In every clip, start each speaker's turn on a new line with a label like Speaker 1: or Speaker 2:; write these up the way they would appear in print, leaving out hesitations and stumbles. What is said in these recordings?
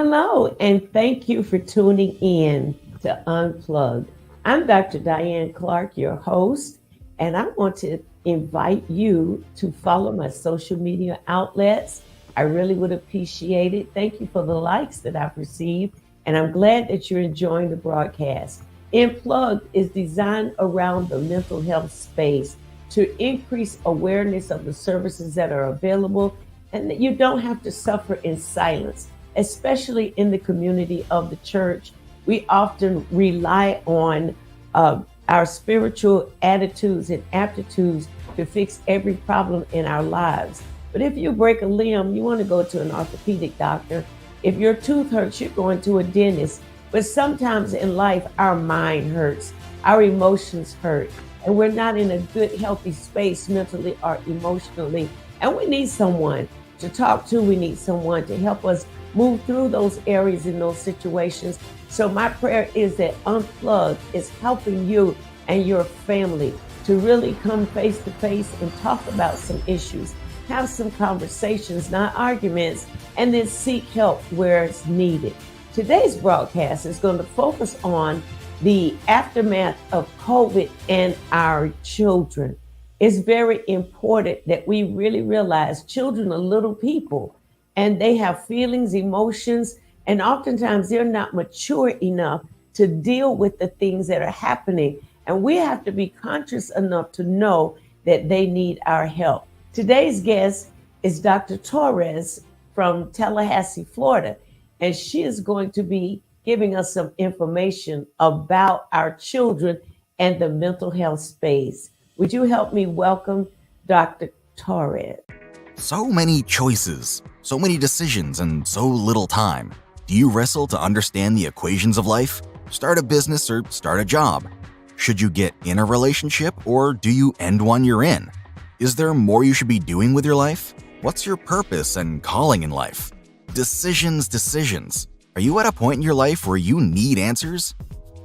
Speaker 1: Hello, and thank you for tuning in to Unplugged. I'm Dr. Diane Clark, your host, and I want to invite you to follow my social media outlets. I really would appreciate it. Thank you for the likes that I've received, and I'm glad that you're enjoying the broadcast. Unplugged is designed around the mental health space to increase awareness of the services that are available and that you don't have to suffer in silence, especially in the community of the church. We often rely on our spiritual attitudes and aptitudes to fix every problem in our lives. But if you break a limb, you want to go to an orthopedic doctor. If your tooth hurts, you're going to a dentist. But sometimes in life, our mind hurts, our emotions hurt, and we're not in a good, healthy space mentally or emotionally. And we need someone to talk to. We need someone to help us move through those areas in those situations. So my prayer is that Unplugged is helping you and your family to really come face to face and talk about some issues, have some conversations, not arguments, and then seek help where it's needed. Today's broadcast is going to focus on the aftermath of COVID and our children. It's very important that we really realize children are little people and they have feelings, emotions, and oftentimes they're not mature enough to deal with the things that are happening. And we have to be conscious enough to know that they need our help. Today's guest is Dr. Torres from Tallahassee, Florida, and she is going to be giving us some information about our children and the mental health space. Would you help me welcome Dr. Torres?
Speaker 2: So many choices, so many decisions, and so little time. Do you wrestle to understand the equations of life? Start a business or start a job? Should you get in a relationship or do you end one you're in? Is there more you should be doing with your life? What's your purpose and calling in life? Decisions. Are you at a point in your life where you need answers?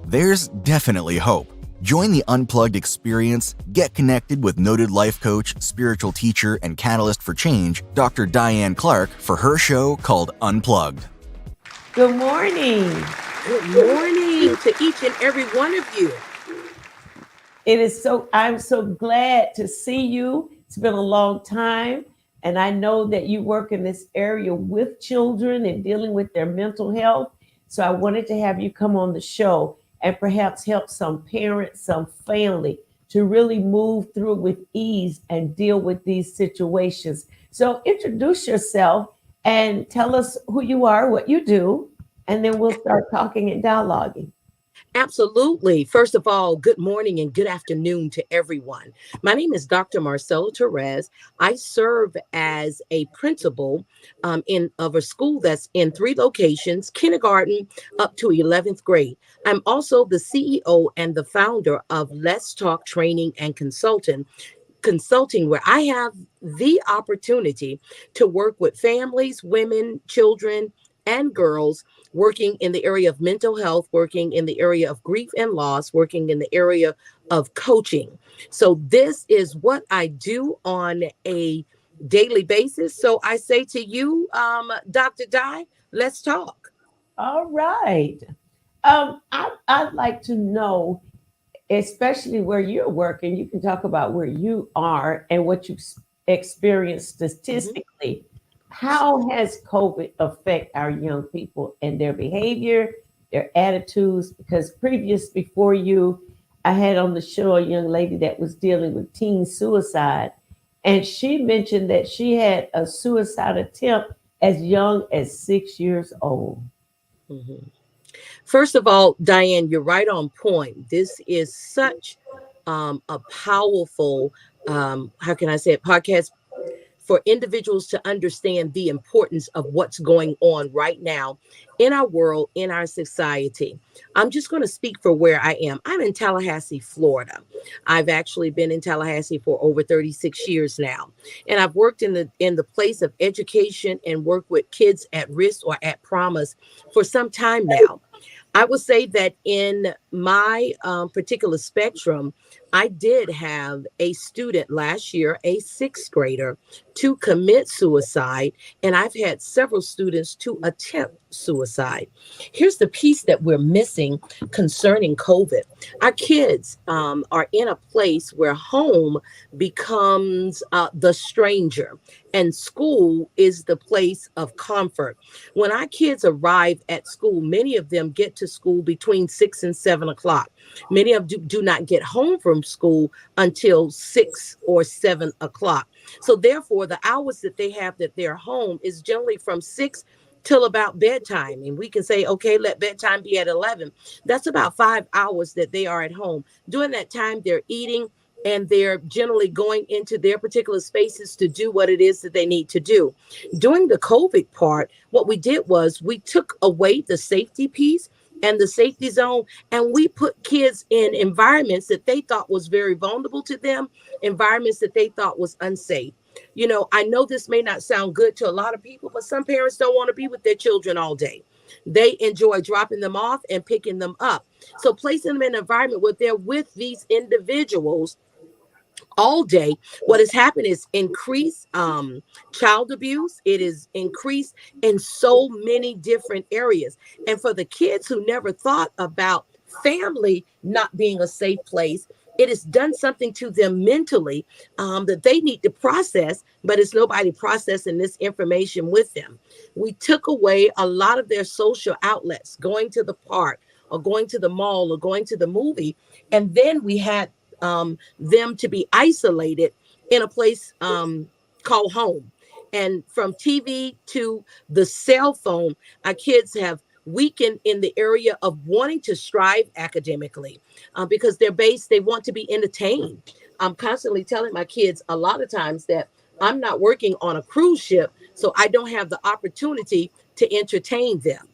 Speaker 2: There's definitely hope. Join the Unplugged experience, get connected with noted life coach, spiritual teacher, and catalyst for change, Dr. Diane Clark, for her show called Unplugged.
Speaker 1: Good morning.
Speaker 3: Good morning to each and every one of you.
Speaker 1: I'm so glad to see you. It's been a long time. And I know that you work in this area with children and dealing with their mental health. So I wanted to have you come on the show and perhaps help some parents, some family to really move through with ease and deal with these situations. So introduce yourself and tell us who you are, what you do, and then we'll start talking and dialoguing.
Speaker 3: Absolutely. First of all, good morning and good afternoon to everyone. My name is Dr. Marcella Torres. I serve as a principal of a school that's in 3 locations, kindergarten up to 11th grade. I'm also the CEO and the founder of Let's Talk Training and Consulting, where I have the opportunity to work with families, women, children, and girls, working in the area of mental health, working in the area of grief and loss, working in the area of coaching. So this is what I do on a daily basis. So I say to you, Dr. Di, let's talk.
Speaker 1: All right. I'd like to know, especially where you're working, you can talk about where you are and what you've experienced statistically. How has COVID affect our young people and their behavior, their attitudes? Because before you, I had on the show a young lady that was dealing with teen suicide. And she mentioned that she had a suicide attempt as young as 6 years old.
Speaker 3: Mhm. First of all, Diane, you're right on point. This is such a powerful, how can I say it, podcast for individuals to understand the importance of what's going on right now in our world, in our society. I'm just going to speak for where I am. I'm in Tallahassee, Florida. I've actually been in Tallahassee for over 36 years now. And I've worked in the place of education and worked with kids at risk or at promise for some time now. I would say that in my particular spectrum, I did have a student last year, a sixth grader, to commit suicide, and I've had several students to attempt suicide. Here's the piece that we're missing concerning COVID. Our kids are in a place where home becomes the stranger, and school is the place of comfort. When our kids arrive at school, many of them get to school between 6 and 7 o'clock. Many of them do not get home from school until 6 or 7 o'clock. So therefore, the hours that they have that they're home is generally from 6 till about bedtime. And we can say, okay, let bedtime be at 11. That's about 5 hours that they are at home. During that time, they're eating, and they're generally going into their particular spaces to do what it is that they need to do. During the COVID part, what we did was we took away the safety piece and the safety zone, and we put kids in environments that they thought was very vulnerable to them, environments that they thought was unsafe. You know, I know this may not sound good to a lot of people, but some parents don't want to be with their children all day. They enjoy dropping them off and picking them up. So placing them in an environment where they're with these individuals all day, what has happened is increased child abuse. It is increased in so many different areas. And for the kids who never thought about family not being a safe place, it has done something to them mentally that they need to process, but it's nobody processing this information with them. We took away a lot of their social outlets, going to the park or going to the mall or going to the movie. And then we had them to be isolated in a place called home. And from TV to the cell phone, our kids have weakened in the area of wanting to strive academically because they want to be entertained. I'm constantly telling my kids a lot of times that I'm not working on a cruise ship, so I don't have the opportunity to entertain them.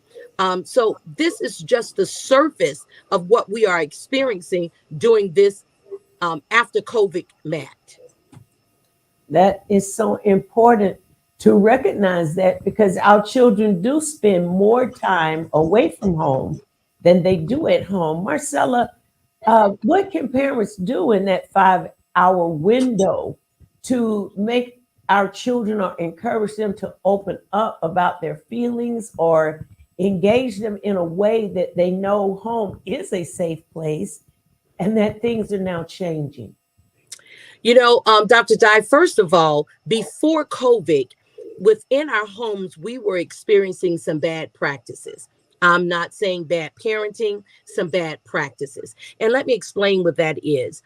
Speaker 3: So this is just the surface of what we are experiencing during this after COVID, Matt.
Speaker 1: That is so important to recognize that because our children do spend more time away from home than they do at home. Marcella, what can parents do in that 5 hour window to make our children or encourage them to open up about their feelings or engage them in a way that they know home is a safe place and that things are now changing?
Speaker 3: You know, Dr. Di, first of all, before COVID, within our homes, we were experiencing some bad practices. I'm not saying bad parenting, some bad practices. And let me explain what that is.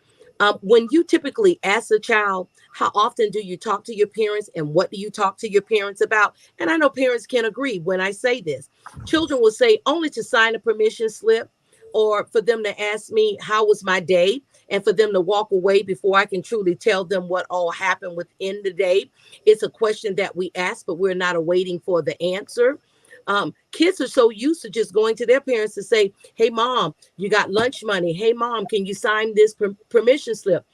Speaker 3: When you typically ask a child, how often do you talk to your parents and what do you talk to your parents about? And I know parents can agree when I say this. Children will say only to sign a permission slip or for them to ask me, how was my day? And for them to walk away before I can truly tell them what all happened within the day. It's a question that we ask, but we're not awaiting for the answer. Kids are so used to just going to their parents to say, hey, mom, you got lunch money. Hey, mom, can you sign this permission slip?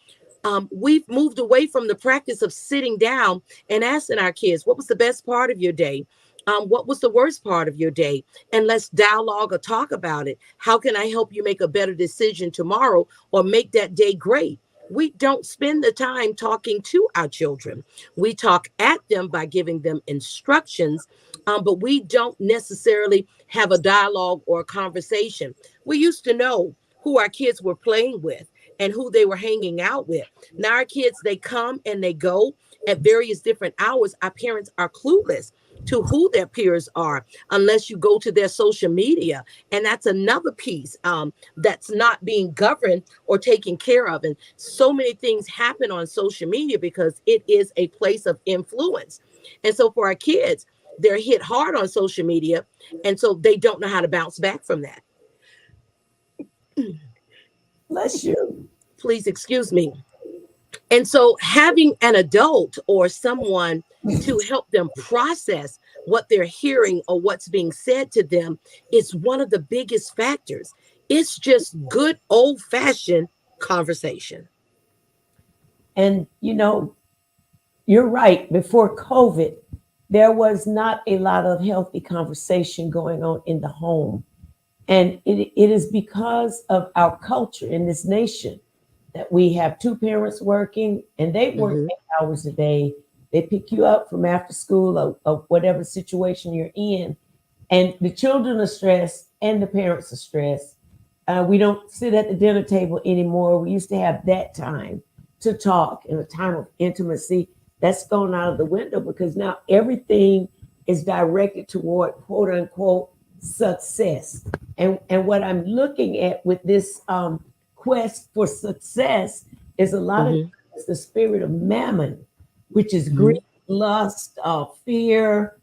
Speaker 3: We've moved away from the practice of sitting down and asking our kids, what was the best part of your day? What was the worst part of your day? And let's dialogue or talk about it. How can I help you make a better decision tomorrow or make that day great? We don't spend the time talking to our children. We talk at them by giving them instructions, but we don't necessarily have a dialogue or a conversation. We used to know who our kids were playing with and who they were hanging out with. Now our kids, they come and they go at various different hours. Our parents are clueless to who their peers are unless you go to their social media. And that's another piece that's not being governed or taken care of. And so many things happen on social media because it is a place of influence. And so for our kids, they're hit hard on social media. And so they don't know how to bounce back from that.
Speaker 1: Bless you.
Speaker 3: Please excuse me. And so having an adult or someone to help them process what they're hearing or what's being said to them is one of the biggest factors. It's just good old fashioned conversation.
Speaker 1: And you're right. Before COVID, there was not a lot of healthy conversation going on in the home. And it is because of our culture in this nation that we have two parents working and they work
Speaker 3: Hmm.
Speaker 1: 8 hours a day. They pick you up from after school or whatever situation you're in. And the children are stressed and the parents are stressed. We don't sit at the dinner table anymore. We used to have that time to talk and a time of intimacy. That's gone out of the window because now everything is directed toward quote unquote success. And what I'm looking at with this quest for success is a lot of
Speaker 3: Hmm.
Speaker 1: times the spirit of mammon, which is greed,
Speaker 3: Hmm.
Speaker 1: lust, fear,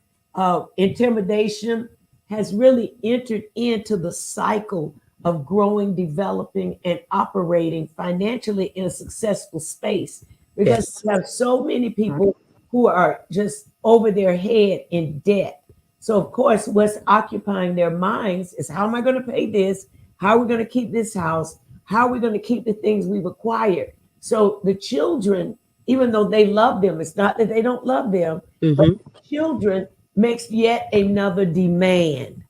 Speaker 1: intimidation, has really entered into the cycle of growing, developing, and operating financially in a successful space because
Speaker 3: Yes.
Speaker 1: we have so many people who are just over their head in debt. So, of course, what's occupying their minds is how am I going to pay this? How are we going to keep this house? How are we going to keep the things we've acquired? So, the children, even though they love them, it's not that they don't love them, but
Speaker 3: Hmm.
Speaker 1: children makes yet another demand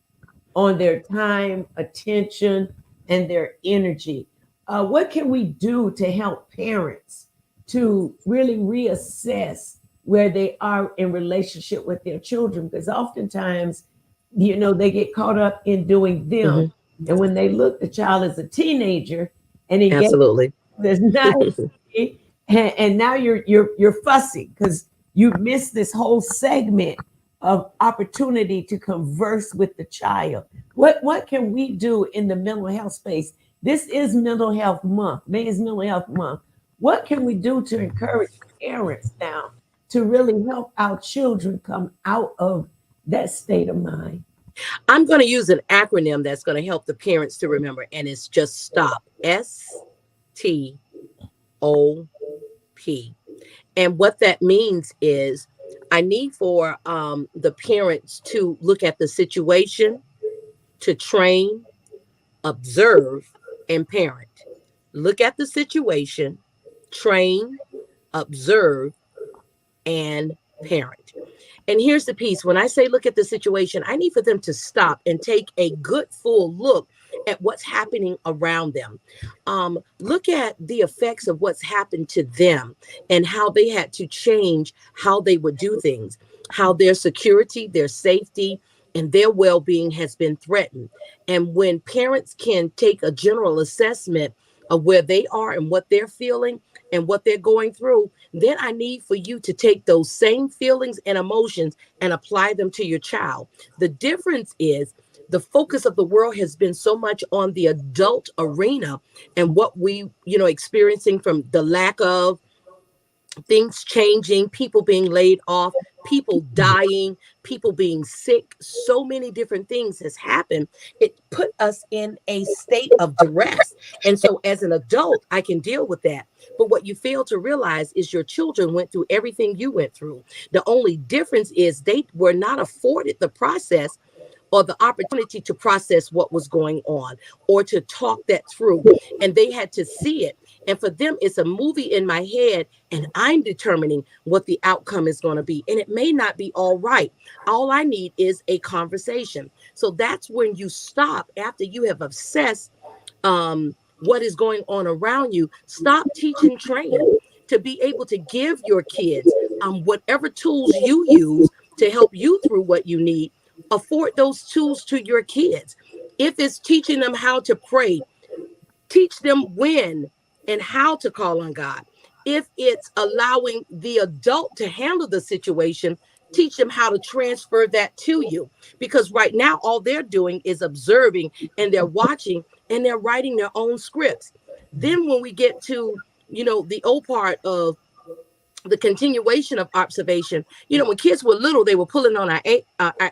Speaker 1: on their time, attention, and their energy. What can we do to help parents to really reassess where they are in relationship with their children? Because oftentimes, they get caught up in doing them.
Speaker 3: Hmm.
Speaker 1: And when they look, the child is a teenager and engaged
Speaker 3: Absolutely.
Speaker 1: there's not and now you're fussy because you missed this whole segment of opportunity to converse with the child. What can we do in the mental health space? This is mental health month. May is mental health month. What can we do to encourage parents now to really help our children come out of that state of mind?
Speaker 3: I'm going to use an acronym that's going to help the parents to remember, and it's just STOP. STOP. And what that means is I need for the parents to look at the situation, to train, observe, and parent. Look at the situation, train, observe, and parent. And here's the piece: when I say look at the situation, I need for them to stop and take a good full look at what's happening around them. Look at the effects of what's happened to them and how they had to change how they would do things, how their security, their safety, and their well being has been threatened. And when parents can take a general assessment of where they are and what they're feeling and what they're going through, then I need for you to take those same feelings and emotions and apply them to your child. The difference is the focus of the world has been so much on the adult arena and what we, experiencing from the lack of things changing, people being laid off, people dying, people being sick, so many different things has happened. It put us in a state of duress. And so as an adult, I can deal with that. But what you fail to realize is your children went through everything you went through. The only difference is they were not afforded the process or the opportunity to process what was going on or to talk that through. And they had to see it. And for them, it's a movie in my head, and I'm determining what the outcome is going to be. And it may not be all right. All I need is a conversation. So that's when you stop after you have assessed what is going on around you. Stop teaching, train to be able to give your kids whatever tools you use to help you through what you need. Afford those tools to your kids. If it's teaching them how to pray, teach them when and how to call on God. If it's allowing the adult to handle the situation, teach them how to transfer that to you. Because right now, all they're doing is observing and they're watching and they're writing their own scripts. Then, when we get to, the old part of the continuation of observation, when kids were little, they were pulling on our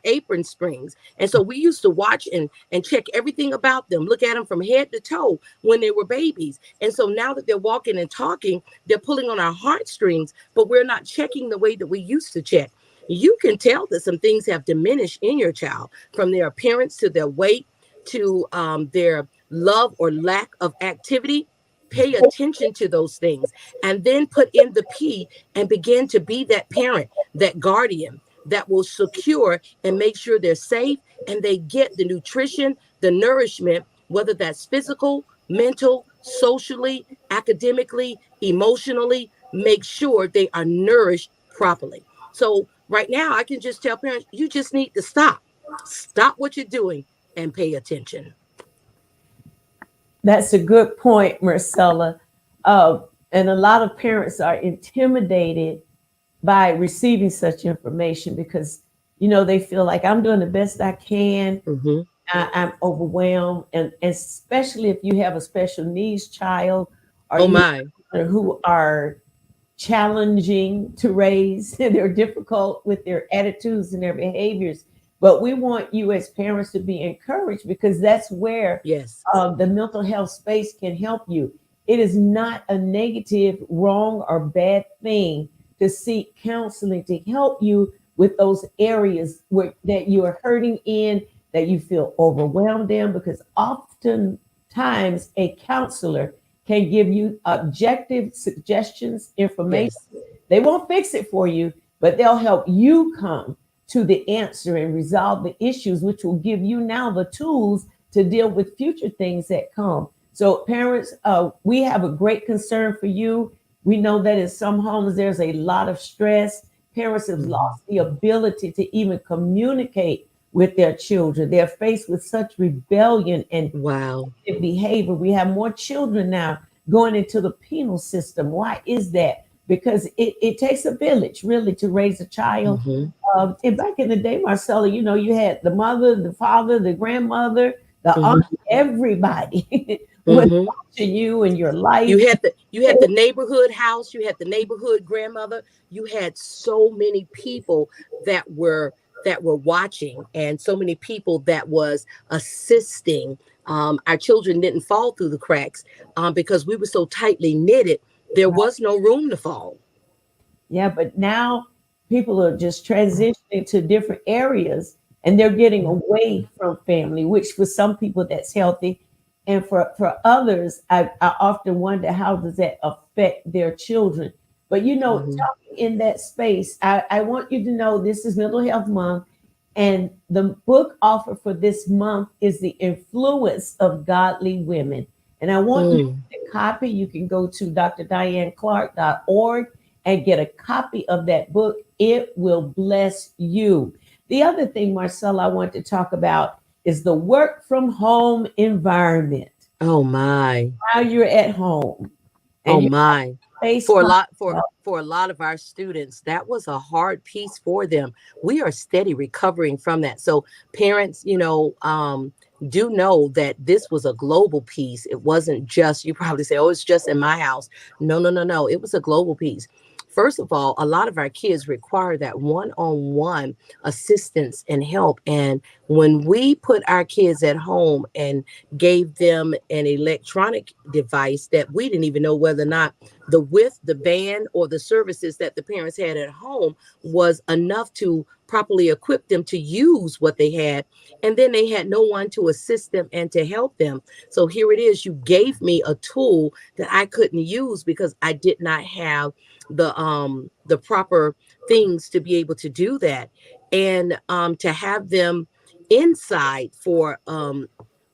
Speaker 3: apron strings, and so we used to watch and check everything about them, look at them from head to toe when they were babies. And so now that they're walking and talking, they're pulling on our heartstrings, but we're not checking the way that we used to check. You can tell that some things have diminished in your child, from their appearance to their weight to their love or lack of activity. Pay attention to those things and then put in the P and begin to be that parent, that guardian that will secure and make sure they're safe and they get the nutrition, the nourishment, whether that's physical, mental, socially, academically, emotionally, make sure they are nourished properly. So right now, I can just tell parents, you just need to stop what you're doing and pay attention.
Speaker 1: That's a good point, Marcella. Uh, and a lot of parents are intimidated by receiving such information because, they feel like I'm doing the best I can.
Speaker 3: Mm-hmm.
Speaker 1: I'm overwhelmed. And especially if you have a special needs child or
Speaker 3: Oh
Speaker 1: you
Speaker 3: my.
Speaker 1: who are challenging to raise. They're difficult with their attitudes and their behaviors. But we want you as parents to be encouraged because that's where
Speaker 3: Yes.
Speaker 1: the mental health space can help you. It is not a negative, wrong, or bad thing to seek counseling to help you with those areas that you are hurting in, that you feel overwhelmed in, because oftentimes a counselor can give you objective suggestions, information.
Speaker 3: Yes.
Speaker 1: They won't fix it for you, but they'll help you come to the answer and resolve the issues, which will give you now the tools to deal with future things that come. So, parents, we have a great concern for you. We know that in some homes there's a lot of stress. Parents have
Speaker 3: Mm-hmm.
Speaker 1: lost the ability to even communicate with their children. They're faced with such rebellion and
Speaker 3: Wow.
Speaker 1: behavior. We have more children now going into the penal system. Why is that? Because it takes a village really to raise a child.
Speaker 3: Mm-hmm.
Speaker 1: And back in the day, Marcella, you had the mother, the father, the grandmother, the aunt,
Speaker 3: Mm-hmm.
Speaker 1: everybody was
Speaker 3: Mm-hmm.
Speaker 1: watching you and your life.
Speaker 3: You had the neighborhood house, you had the neighborhood grandmother, you had so many people that were watching, and so many people that was assisting. Our children didn't fall through the cracks because we were so tightly knitted. There was no room to fall.
Speaker 1: Yeah, but now people are just transitioning to different areas and they're getting away from family, which for some people that's healthy. And for others, I often wonder how does that affect their children. But
Speaker 3: Mm-hmm.
Speaker 1: talking in that space, I want you to know this is Mental Health Month. And the book offer for this month is The Influence of Godly Women. And I want you
Speaker 3: Mm.
Speaker 1: to copy. You can go to drdianeclark.org and get a copy of that book. It will bless you. The other thing, Marcella, I want to talk about is the work from home environment.
Speaker 3: Oh my.
Speaker 1: While you're at home
Speaker 3: Oh
Speaker 1: and you're
Speaker 3: my.
Speaker 1: face
Speaker 3: For a
Speaker 1: card.
Speaker 3: lot for a lot of our students, that was a hard piece for them. We are steady recovering from that. So parents, do know that this was a global piece. It wasn't just, you probably say, oh, it's just in my house. No, no, no, no. It was a global piece. First of all, a lot of our kids require that one-on-one assistance and help. And when we put our kids at home and gave them an electronic device that we didn't even know whether or not the width, the band, or the services that the parents had at home was enough to properly equip them to use what they had. And then they had no one to assist them and to help them. So here it is. You gave me a tool that I couldn't use because I did not have the proper things to be able to do that. And to have them inside for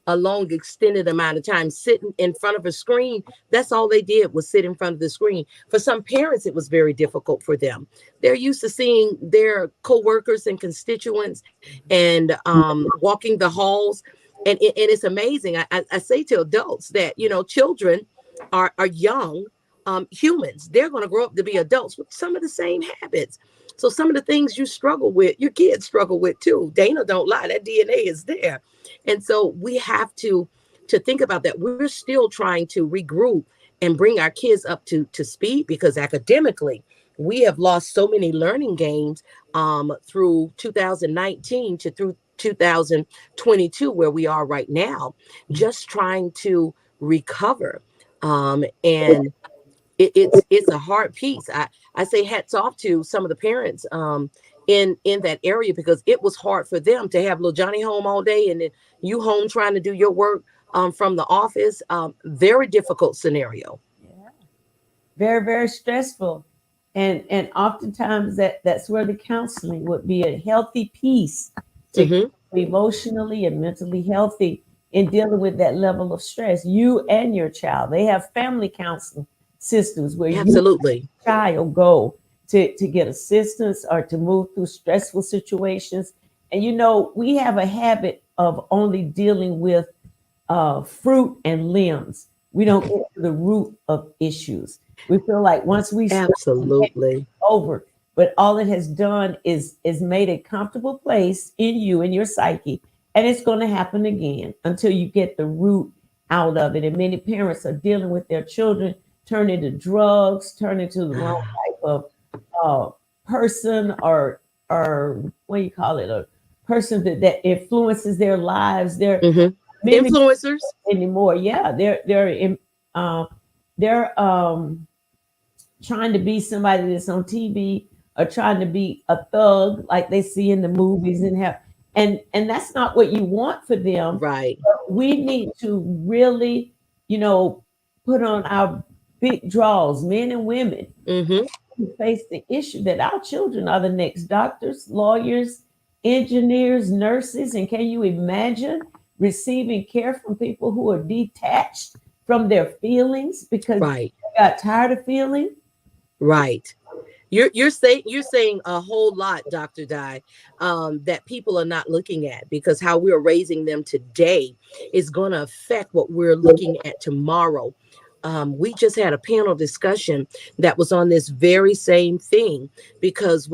Speaker 3: a long extended amount of time sitting in front of a screen, that's all they did was sit in front of the screen. For some parents, it was very difficult for them. They're used to seeing their co-workers and constituents and walking the halls. And it's amazing. I say to adults that children are young humans. They're going to grow up to be adults with some of the same habits. So some of the things you struggle with, your kids struggle with too. Dana don't lie, that DNA is there. And so we have to think about that. We're still trying to regroup and bring our kids up to speed, because academically we have lost so many learning gains through 2019 to through 2022, where we are right now, just trying to recover. And it's a hard piece. I say hats off to some of the parents in that area, because it was hard for them to have little Johnny home all day and then you home trying to do your work from the office. Very difficult scenario.
Speaker 1: Yeah. Very, very stressful. And oftentimes that's where the counseling would be a healthy piece to keep
Speaker 3: Hmm.
Speaker 1: you emotionally and mentally healthy. in dealing with that level of stress. You and your child, they have family counseling systems where you
Speaker 3: Absolutely.
Speaker 1: child go to get assistance or to move through stressful situations. And we have a habit of only dealing with fruit and limbs. We don't get to the root of issues. We feel like once we start,
Speaker 3: Absolutely.
Speaker 1: over. But all it has done is made a comfortable place in you and your psyche, and it's going to happen again until you get the root out of it. And many parents are dealing with their children turning to drugs, turning to the wrong type of uh, person, or what do you call it, a person that influences their lives.
Speaker 3: Hmm.
Speaker 1: Many
Speaker 3: Influencers.
Speaker 1: anymore. Yeah, they're trying to be somebody that's on TV, or trying to be a thug like they see in the movies, and that's not what you want for them.
Speaker 3: Right.
Speaker 1: We need to really, you know, put on our big draws, men and women,
Speaker 3: Hmm.
Speaker 1: who face the issue that our children are the next doctors, lawyers, engineers, nurses. And can you imagine receiving care from people who are detached from their feelings because
Speaker 3: Right.
Speaker 1: they got tired of feeling?
Speaker 3: Right. You're saying a whole lot, Dr. Di, that people are not looking at, because how we're raising them today is going to affect what we're looking at tomorrow. We just had a panel discussion that was on this very same thing, because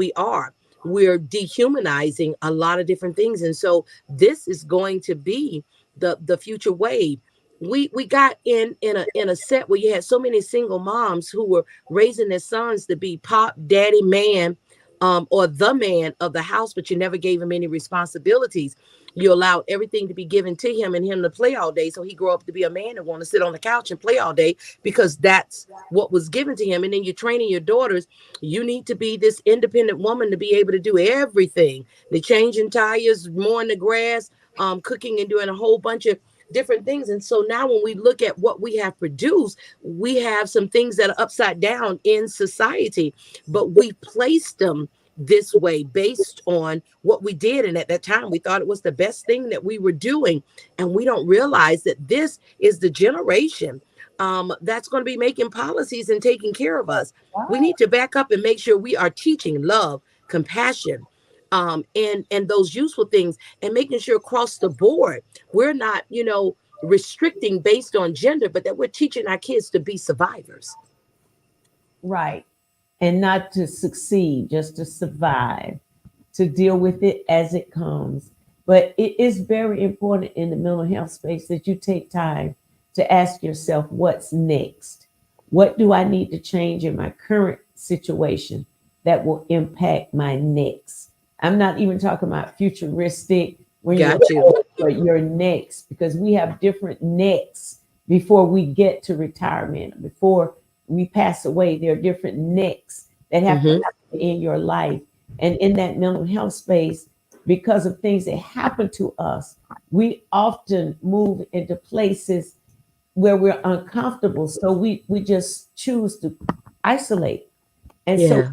Speaker 3: we're dehumanizing a lot of different things, and so this is going to be the future wave. We got in a set where you had so many single moms who were raising their sons to be pop daddy man, or the man of the house, but you never gave him any responsibilities. You allowed everything to be given to him and him to play all day, so he grew up to be a man and want to sit on the couch and play all day because that's what was given to him. And then you're training your daughters, you need to be this independent woman to be able to do everything, the changing tires, mowing the grass, cooking, and doing a whole bunch of different things. And so now when we look at what we have produced, we have some things that are upside down in society, but we placed them this way based on what we did. And at that time, we thought it was the best thing that we were doing. And we don't realize that this is the generation that's going to be making policies and taking care of us. We need to back up and make sure we are teaching love, compassion, and those useful things, and making sure across the board we're not, restricting based on gender, but that we're teaching our kids to be survivors.
Speaker 1: Right. And not to succeed, just to survive, to deal with it as it comes. But it is very important in the mental health space that you take time to ask yourself, what's next? What do I need to change in my current situation that will impact my next? I'm not even talking about futuristic when you're
Speaker 3: Got you.
Speaker 1: old, but your next, because we have different necks before we get to retirement, before we pass away. There are different necks that have to
Speaker 3: Hmm.
Speaker 1: happen in your life. And in that mental health space, because of things that happen to us, we often move into places where we're uncomfortable. So we just choose to isolate. And so
Speaker 3: Yeah.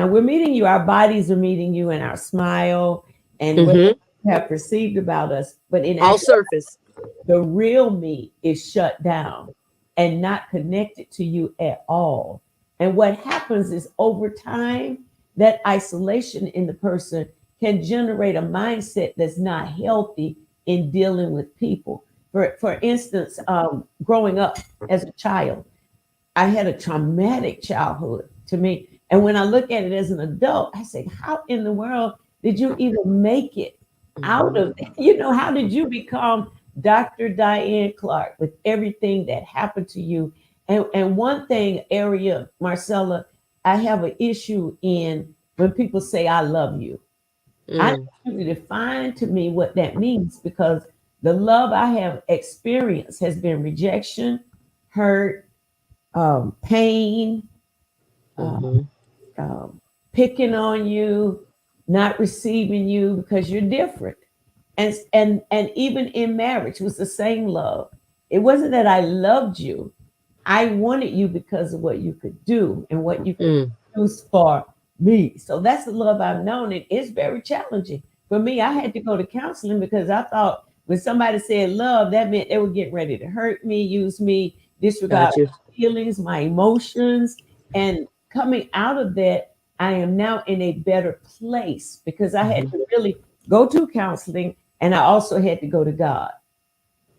Speaker 1: we're meeting you, our bodies are meeting you in our smile and what
Speaker 3: Hmm.
Speaker 1: you have perceived about us. But in
Speaker 3: All
Speaker 1: actual,
Speaker 3: surface.
Speaker 1: the real me is shut down and not connected to you at all. And what happens is over time, that isolation in the person can generate a mindset that's not healthy in dealing with people. For instance, growing up as a child, I had a traumatic childhood to me. And when I look at it as an adult, I say, how in the world did you even make it out
Speaker 3: Hmm.
Speaker 1: of that? How did you become Dr. Diane Clark with everything that happened to you? And one thing, area, Marcella, I have an issue in when people say, I love you. I
Speaker 3: Mm.
Speaker 1: need you to define to me what that means, because the love I have experienced has been rejection, hurt, pain, uh,
Speaker 3: Hmm.
Speaker 1: picking on you, not receiving you because you're different. And even in marriage was the same love. It wasn't that I loved you. I wanted you because of what you could do and what you could
Speaker 3: Mm.
Speaker 1: do for me. So that's the love I've known. And it's very challenging. For me, I had to go to counseling because I thought When somebody said love, that meant they were getting ready to hurt me, use me, disregard
Speaker 3: Got you.
Speaker 1: my feelings, my emotions. And coming out of that, I am now in a better place because I had
Speaker 3: Mhm.
Speaker 1: to really go to counseling, and I also had to go to God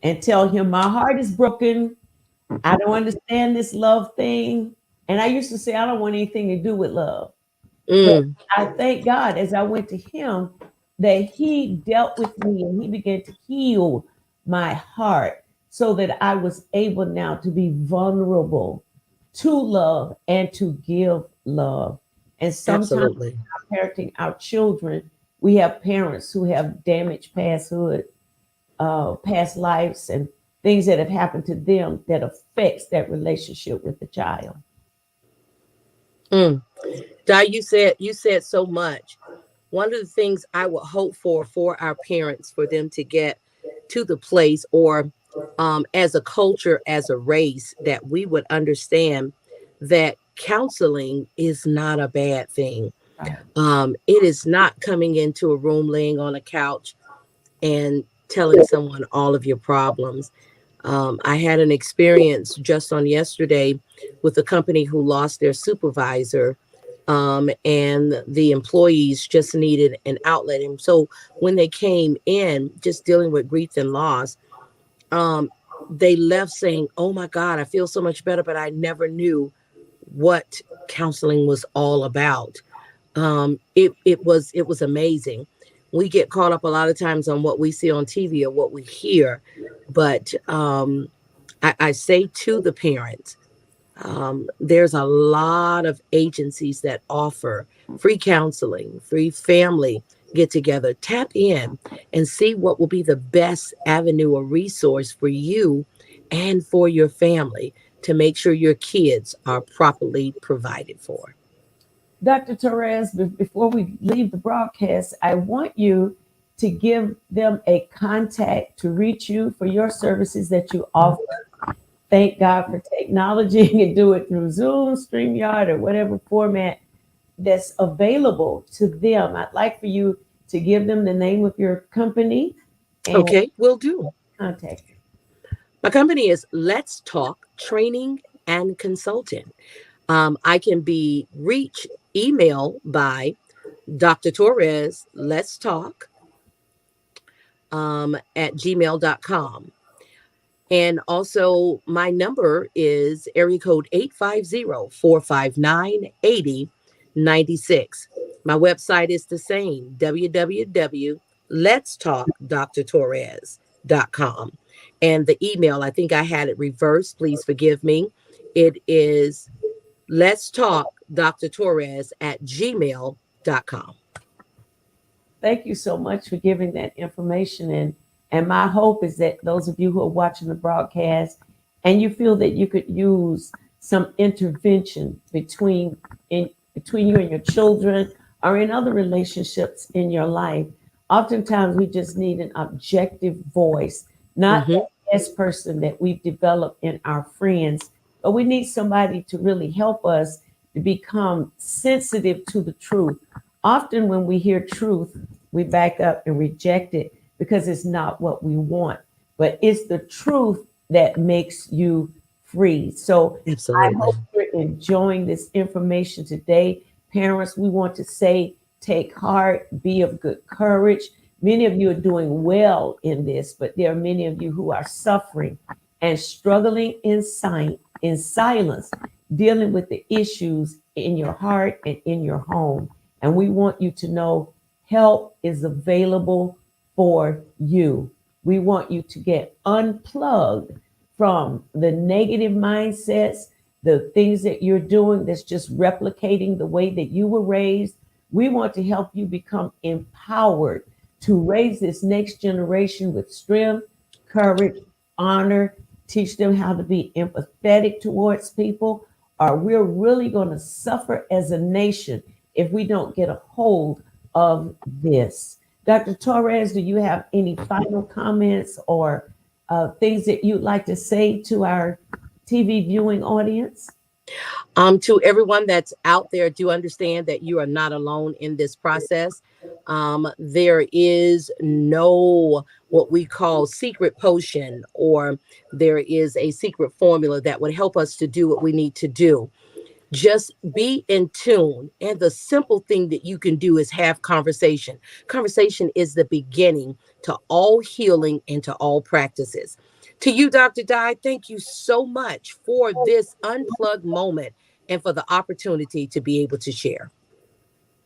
Speaker 1: and tell him my heart is broken. I don't understand this love thing. And I used to say I don't want anything to do with love. But
Speaker 3: Mm,
Speaker 1: I thank God as I went to him that he dealt with me and he began to heal my heart so that I was able now to be vulnerable to love and to give love. And sometimes
Speaker 3: absolutely.
Speaker 1: parenting our children, we have parents who have damaged pasthood, past lives, and things that have happened to them that affects that relationship with the child.
Speaker 3: Mm. Di, you said so much. One of the things I would hope for our parents, for them to get to the place, or as a culture, as a race, that we would understand that counseling is not a bad thing.
Speaker 1: Right.
Speaker 3: It is not coming into a room, laying on a couch, and telling someone all of your problems. I had an experience just on yesterday with a company who lost their supervisor, and the employees just needed an outlet. And so when they came in, just dealing with grief and loss, um, they left saying, "Oh my God, I feel so much better, but I never knew what counseling was all about." It was amazing. We get caught up a lot of times on what we see on TV or what we hear, but I say to the parents, there's a lot of agencies that offer free counseling, free family get together. Tap in and see what will be the best avenue or resource for you and for your family to make sure your kids are properly provided for.
Speaker 1: Dr. Torres, before we leave the broadcast, I want you to give them a contact to reach you for your services that you offer. Thank God for technology. You can do it through Zoom, StreamYard, or whatever format that's available to them. I'd like for you to give them the name of your company and
Speaker 3: Okay, will do.
Speaker 1: contact you.
Speaker 3: My company is Let's Talk Training and Consulting. I can be reached email by Dr. Torres, Let's Talk, at gmail.com. And also my number is area code 850-459-8096. My website is the same, www.letstalkdrtorres.com. And the email, I think I had it reversed. Please forgive me. It is let's talk Dr. Torres at gmail.com.
Speaker 1: Thank you so much for giving that information. And my hope is that those of you who are watching the broadcast and you feel that you could use some intervention between you and your children or in other relationships in your life. Oftentimes we just need an objective voice, not
Speaker 3: Mm-hmm.
Speaker 1: the best person that we've developed in our friends, but we need somebody to really help us to become sensitive to the truth. Often when we hear truth, we back up and reject it because it's not what we want. But it's the truth that makes you free. So I hope
Speaker 3: Absolutely.
Speaker 1: you're enjoying this information today. Parents, we want to say, take heart, be of good courage. Many of you are doing well in this, but there are many of you who are suffering and struggling in silence, dealing with the issues in your heart and in your home. And we want you to know help is available for you. We want you to get unplugged from the negative mindsets, the things that you're doing that's just replicating the way that you were raised. We want to help you become empowered to raise this next generation with strength, courage, honor, teach them how to be empathetic towards people, or we're really going to suffer as a nation if we don't get a hold of this. Dr. Torres, do you have any final comments or things that you'd like to say to our TV viewing audience?
Speaker 3: To everyone that's out there, do understand that you are not alone in this process. There is no what we call secret potion, or there is a secret formula that would help us to do what we need to do. Just be in tune. And the simple thing that you can do is have conversation. Conversation is the beginning to all healing and to all practices. To you, Dr. Di, thank you so much for this unplugged moment and for the opportunity to be able to share.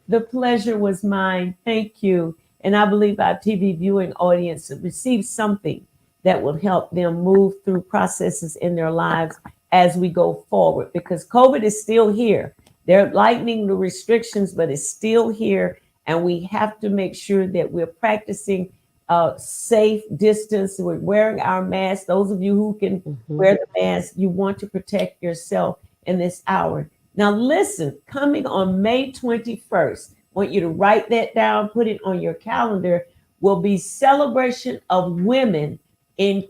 Speaker 1: The pleasure was mine. Thank you. And I believe our TV viewing audience will receive something that will help them move through processes in their lives as we go forward, because COVID is still here. They're lightening the restrictions, but it's still here. And we have to make sure that we're practicing safe distance. We're wearing our masks. Those of you who can wear the mask, you want to protect yourself in this hour. Now, listen, coming on May 21st, I want you to write that down, put it on your calendar, will be celebration of women in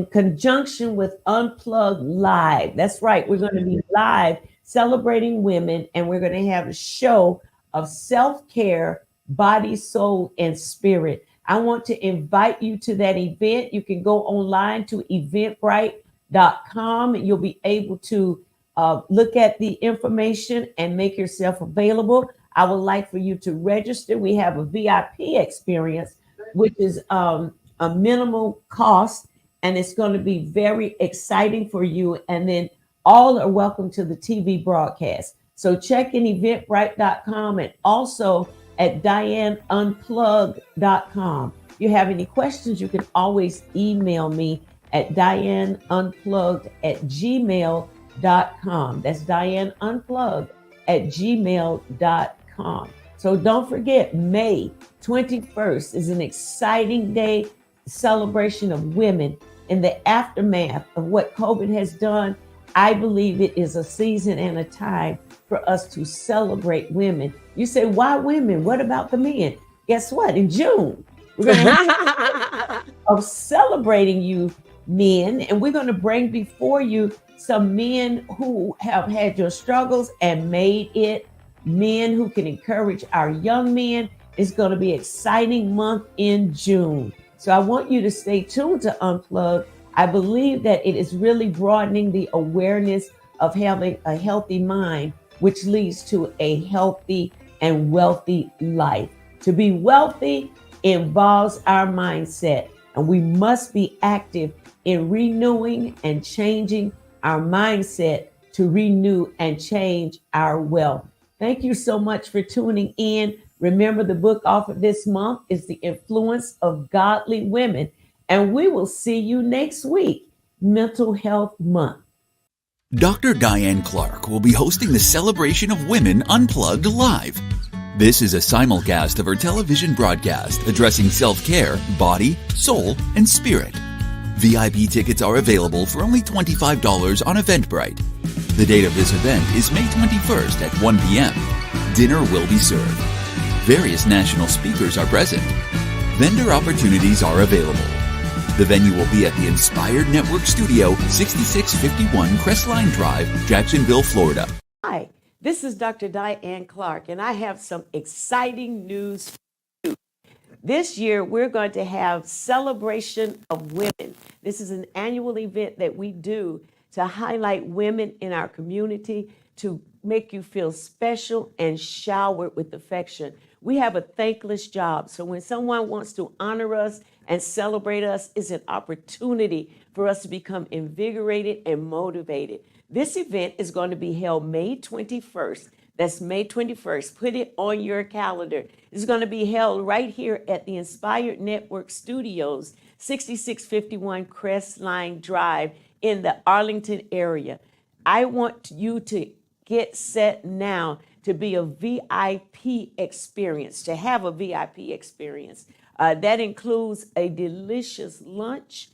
Speaker 1: conjunction with Unplugged Live. That's right. We're going to be live celebrating women, and we're going to have a show of self-care, body, soul, and spirit. I want to invite you to that event. You can go online to eventbrite.com, and you'll be able to look at the information and make yourself available. I would like for you to register. We have a VIP experience, which is a minimal cost, and it's going to be very exciting for you. And then all are welcome to the TV broadcast. So check in eventbrite.com and also at dianeunplugged.com. If you have any questions, you can always email me at dianeunplugged@gmail.com. That's dianeunplugged@gmail.com. So don't forget, May 21st is an exciting day, celebration of women in the aftermath of what COVID has done. I believe it is a season and a time for us to celebrate women. You say, why women? What about the men? Guess what? In June, we're going to of celebrating you men, and we're going to bring before you some men who have had your struggles and made it, men who can encourage our young men. It's going to be an exciting month in June. So I want you to stay tuned to Unplugged. I believe that it is really broadening the awareness of having a healthy mind, which leads to a healthy and wealthy life. To be wealthy involves our mindset, and we must be active in renewing and changing our mindset to renew and change our wealth. Thank you so much for tuning in. Remember, the book offered this month is The Influence of Godly Women, and we will see you next week, Mental Health Month.
Speaker 4: Dr. Diane Clark will be hosting the Celebration of Women Unplugged Live. This is a simulcast of her television broadcast addressing self-care, body, soul, and spirit. VIP tickets are available for only $25 on Eventbrite. The date of this event is May 21st at 1 p.m. Dinner will be served. Various national speakers are present. Vendor opportunities are available. The venue will be at the Inspired Network Studio, 6651 Crestline Drive, Jacksonville, Florida.
Speaker 1: Hi, this is Dr. Diane Clark, and I have some exciting news for you. This year, we're going to have Celebration of Women. This is an annual event that we do to highlight women in our community, to make you feel special and showered with affection. We have a thankless job, so when someone wants to honor us and celebrate us, it's an opportunity for us to become invigorated and motivated. This event is going to be held May 21st. That's May 21st. Put it on your calendar. It's going to be held right here at the Inspired Network Studios, 6651 Crestline Drive in the Arlington area. I want you to get set now to be a VIP experience, to have a VIP experience. That includes a delicious lunch,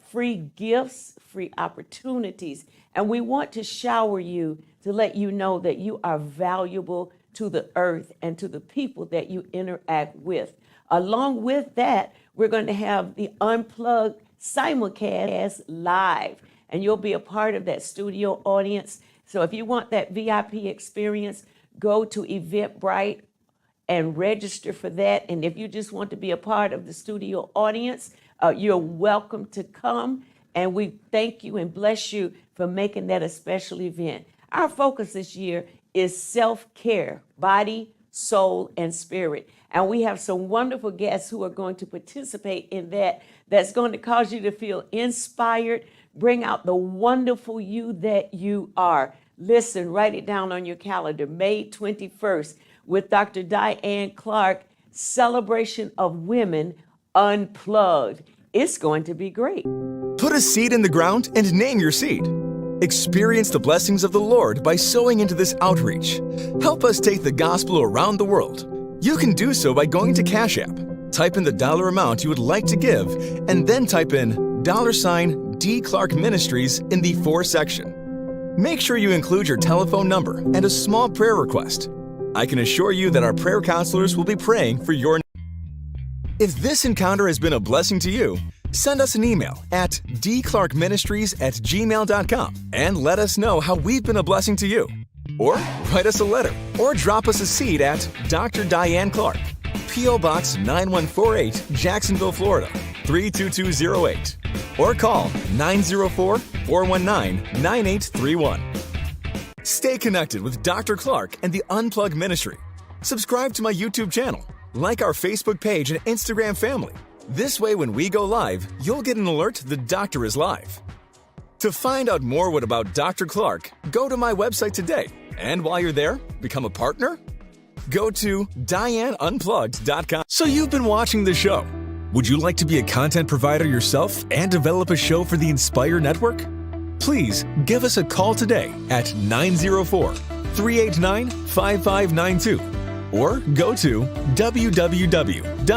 Speaker 1: free gifts, free opportunities. And we want to shower you to let you know that you are valuable to the earth and to the people that you interact with. Along with that, we're going to have the Unplugged simulcast live, and you'll be a part of that studio audience. So if you want that VIP experience, go to Eventbrite and register for that. And if you just want to be a part of the studio audience, you're welcome to come. And we thank you and bless you for making that a special event. Our focus this year is self-care, body, soul, and spirit. And we have some wonderful guests who are going to participate in that. That's going to cause you to feel inspired, bring out the wonderful you that you are. Listen, write it down on your calendar, May 21st, with Dr. Diane Clark, Celebration of Women Unplugged. It's going to be great.
Speaker 5: Put a seed in the ground and name your seed. Experience the blessings of the Lord by sowing into this outreach. Help us take the gospel around the world. You can do so by going to Cash App. Type in the dollar amount you would like to give, and then type in $D Clark Ministries in the For section. Make sure you include your telephone number and a small prayer request. I can assure you that our prayer counselors will be praying for your need. If this encounter has been a blessing to you, send us an email at dclarkministries@gmail.com and let us know how we've been a blessing to you. Or write us a letter or drop us a seed at Dr. Diane Clark, P.O. Box 9148, Jacksonville, Florida, 32208. Or call 904-419-9831. Stay connected with Dr. Clark and the Unplugged Ministry. Subscribe to my YouTube channel. Like our Facebook page and Instagram family. This way, when we go live, you'll get an alert the doctor is live. To find out more about Dr. Clark, go to my website today. And while you're there, become a partner? Go to DianeUnplugged.com. So you've been watching the show. Would you like to be a content provider yourself and develop a show for the Inspire Network? Please give us a call today at 904-389-5592 or go to www